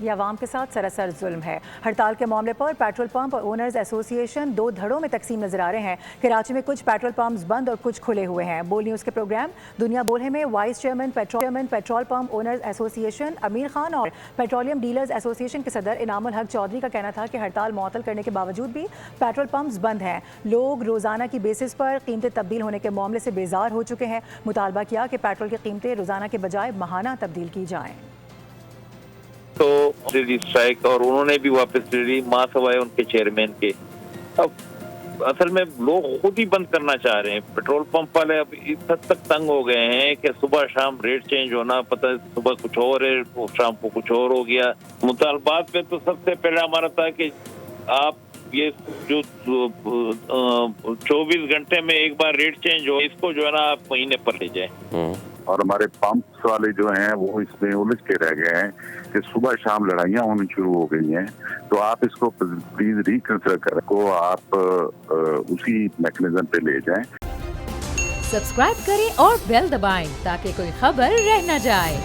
یہ عوام کے ساتھ سراسر ظلم ہے۔ ہڑتال کے معاملے پر پیٹرول پمپ اونرز ایسوسی ایشن دو دھڑوں میں تقسیم نظر آ رہے ہیں۔ کراچی میں کچھ پیٹرول پمپس بند اور کچھ کھلے ہوئے ہیں۔ بول نیوز کے پروگرام دنیا بول ہے میں vice chairman petrol pump owners ایسوسی ایشن امیر خان اور پیٹرولیم ڈیلرز ایسوسی ایشن کے صدر انعام الحق چودھری کا کہنا تھا کہ ہڑتال معطل کرنے کے باوجود بھی پیٹرول پمپس بند ہیں۔ لوگ روزانہ کی بیسس پر قیمتیں تبدیل ہونے کے معاملے سے بیزار ہو چکے ہیں۔ مطالبہ کیا کہ پیٹرول کی قیمتیں روزانہ کے بجائے ماہانہ تبدیل کی جائیں۔ تو اسٹرائک اور انہوں نے بھی واپس لے لی، ماں سوائے ان کے چیئرمین کے۔ اب اصل میں لوگ خود ہی بند کرنا چاہ رہے ہیں۔ پیٹرول پمپ والے اب اس حد تک تنگ ہو گئے ہیں کہ صبح شام ریٹ چینج ہونا، پتہ صبح کچھ اور ہے شام کو کچھ اور ہو گیا۔ مطالبات پہ تو سب سے پہلا ہمارا تھا کہ آپ یہ جو 24 گھنٹے میں ایک بار ریٹ چینج ہو، اس کو جو ہے نا آپ مہینے پر لے جائیں۔ اور ہمارے پمپس والے جو ہیں وہ اس میں الجھ کے رہ گئے ہیں کہ صبح شام لڑائیاں ہونی شروع ہو گئی ہیں۔ تو آپ اس کو پلیز ریکنسیڈر کر کو آپ اسی میکنزم پہ لے جائیں۔ سبسکرائب کریں اور بیل دبائیں تاکہ کوئی خبر رہ نہ جائے۔